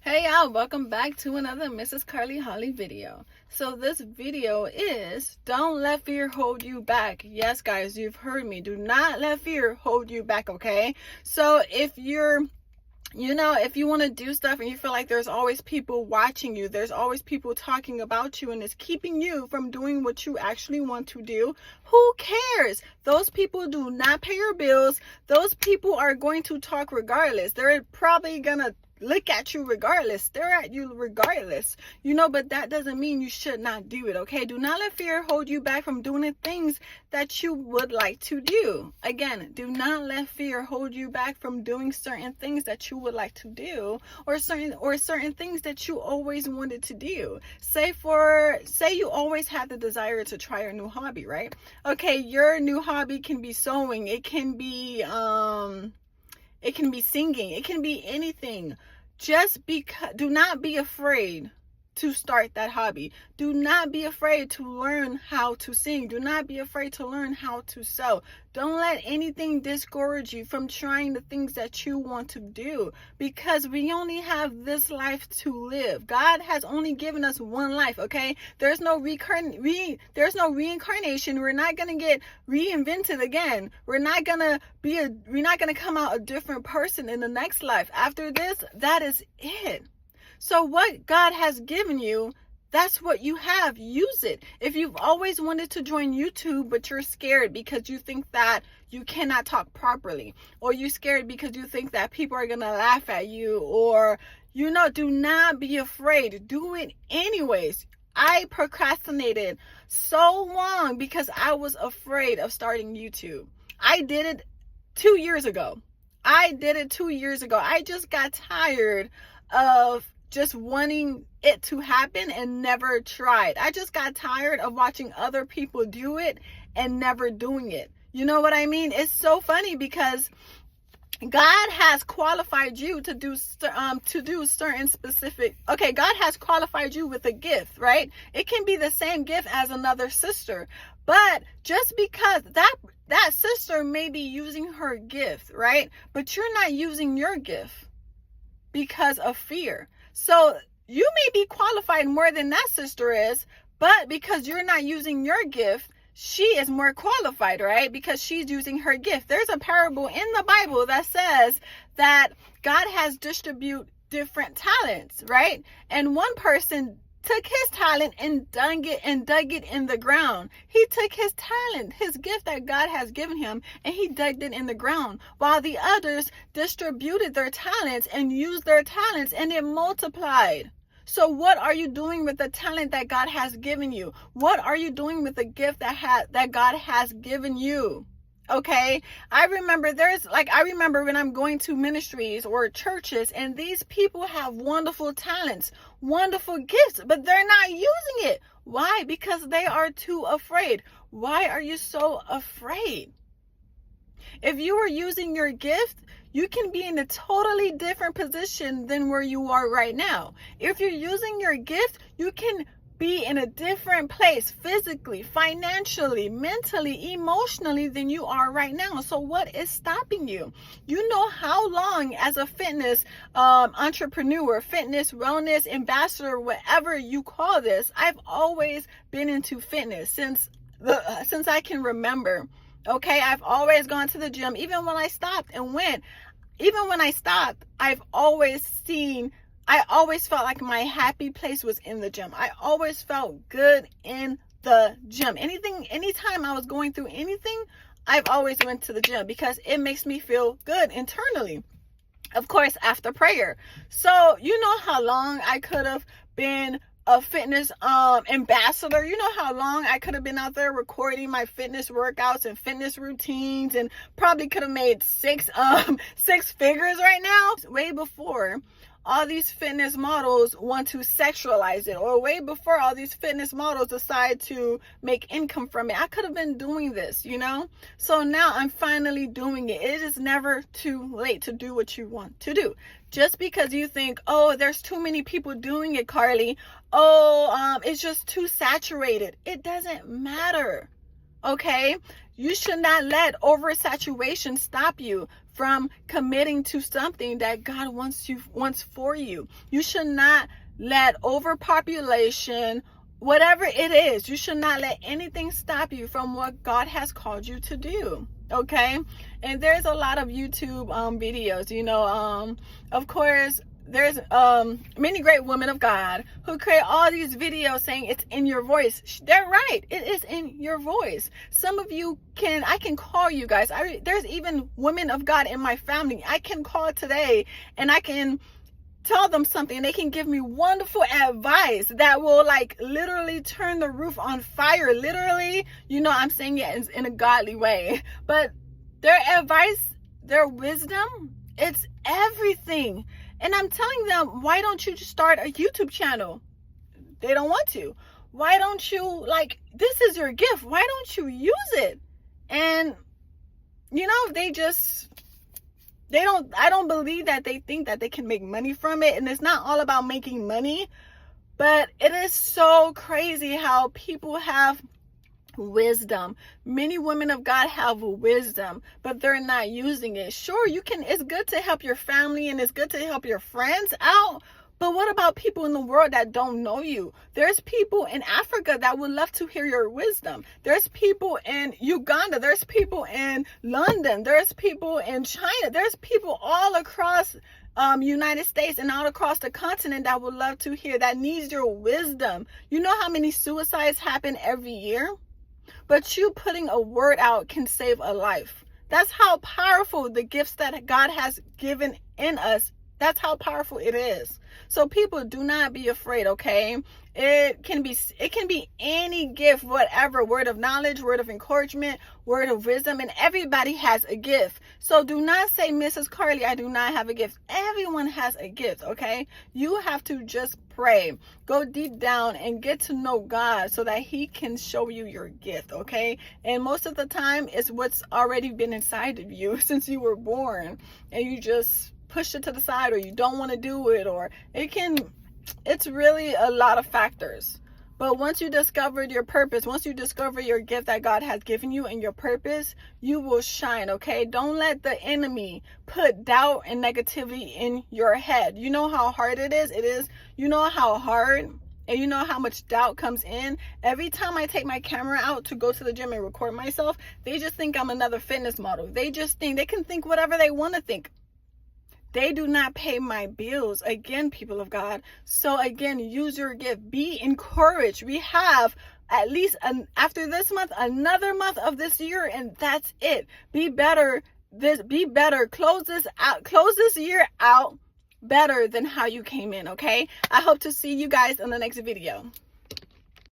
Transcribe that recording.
Hey y'all, welcome back to another Mrs. Carly Holly video. So this video is don't let fear hold you back. Yes guys, you've heard me. Do not let fear hold you back, okay? So if you're if you want to do stuff and you feel like there's always people watching you, there's always people talking about you and it's keeping you from doing what you actually want to do, who cares? Those people do not pay your bills. Those people are going to talk regardless. They're probably gonna look at you regardless, stare at you regardless, but that doesn't mean you should not do it, okay? Do not let fear hold you back from doing the things that you would like to do. Again, do not let fear hold you back from doing certain things that you would like to do, or certain things that you always wanted to do. Say you always had the desire to try a new hobby, right? Okay, your new hobby can be sewing, it can be singing, it can be anything. Do not be afraid to start that hobby. Do not be afraid to learn how to sing. Do not be afraid to learn how to sew. Don't let anything discourage you from trying the things that you want to do, because we only have this life to live. God has only given us one life, okay? There's no reincarnation. We're not going to get reinvented again. We're not going to come out a different person in the next life. After this, that is it. So what God has given you, that's what you have. Use it. If you've always wanted to join YouTube, but you're scared because you think that you cannot talk properly, or you're scared because you think that people are going to laugh at you, or, do not be afraid. Do it anyways. I procrastinated so long because I was afraid of starting YouTube. I did it 2 years ago. I just got tired of just wanting it to happen and never tried. I just got tired of watching other people do it and never doing it. You know what I mean? It's so funny because God has qualified you to do certain specific. Okay, God has qualified you with a gift, right? It can be the same gift as another sister, but just because that sister may be using her gift, right? But you're not using your gift because of fear. So you may be qualified more than that sister is, but because you're not using your gift, she is more qualified, right? Because she's using her gift. There's a parable in the Bible that says that God has distributed different talents, right? And one person took his talent and dug it in the ground. He took his talent, his gift that God has given him, and he dug it in the ground, while the others distributed their talents and used their talents, and it multiplied. So what are you doing with the talent that God has given you? What are you doing with the gift that God has given you? Okay, I remember when I'm going to ministries or churches, and these people have wonderful talents, wonderful gifts, but they're not using it. Why? Because they are too afraid. Why are you so afraid? If you are using your gift, you can be in a totally different position than where you are right now. If you're using your gift, you can be in a different place physically, financially, mentally, emotionally than you are right now. So what is stopping you? You know how long as a fitness entrepreneur, fitness, wellness, ambassador, whatever you call this, I've always been into fitness since I can remember. Okay, I've always gone to the gym. Even when I stopped, I always felt like my happy place was in the gym. I always felt good in the gym. Anytime I was going through anything, I've always went to the gym because it makes me feel good internally. Of course, after prayer. So, you know how long I could have been a fitness ambassador. You know how long I could have been out there recording my fitness workouts and fitness routines, and probably could have made six figures right now, way before all these fitness models want to sexualize it, or way before all these fitness models decide to make income from it. I could have been doing this, So now I'm finally doing it. It is never too late to do what you want to do. Just because you think, oh, there's too many people doing it, Carly. Oh, it's just too saturated. It doesn't matter. Okay? You should not let oversaturation stop you from committing to something that God wants for you. You should not let overpopulation, whatever it is, you should not let anything stop you from what God has called you to do. Okay? And there's a lot of YouTube videos, of course, there's many great women of God who create all these videos saying it's in your voice. They're right. It is in your voice. Some of you I can call you guys. There's even women of God in my family. I can call today and I can tell them something. They can give me wonderful advice that will literally turn the roof on fire. Literally, I'm saying it in a godly way. But their advice, their wisdom, it's everything. And I'm telling them, why don't you just start a YouTube channel? They don't want to. Why don't you, this is your gift. Why don't you use it? And, I don't believe that they think that they can make money from it. And it's not all about making money, but it is so crazy how people have wisdom. Many women of God have wisdom, but they're not using it. Sure, it's good to help your family and it's good to help your friends out, but what about people in the world that don't know you? There's people in Africa that would love to hear your wisdom. There's people in Uganda. There's people in London. There's people in China. There's people all across United States and all across the continent that would love to hear, that needs your wisdom. You know how many suicides happen every year? But you putting a word out can save a life. That's how powerful the gifts that God has given in us, that's how powerful it is. So people, do not be afraid, okay? It can be any gift, whatever, word of knowledge, word of encouragement, word of wisdom, and everybody has a gift. So do not say, Mrs. Carly, I do not have a gift. Everyone has a gift, okay? You have to just pray, go deep down and get to know God so that he can show you your gift, okay? And most of the time, it's what's already been inside of you since you were born, and you just push it to the side, or you don't want to do it, or it's really a lot of factors. But once you discovered your purpose, once you discover your gift that God has given you and your purpose, you will shine, okay? Don't let the enemy put doubt and negativity in your head. You know how hard it is? You know how hard and you know how much doubt comes in? Every time I take my camera out to go to the gym and record myself, they just think I'm another fitness model. They can think whatever they want to think. They do not pay my bills. Again, people of God. So again, use your gift. Be encouraged. We have at least after this month, another month of this year, and that's it. Be better. Be better. Close this out. Close this year out better than how you came in, okay? I hope to see you guys in the next video.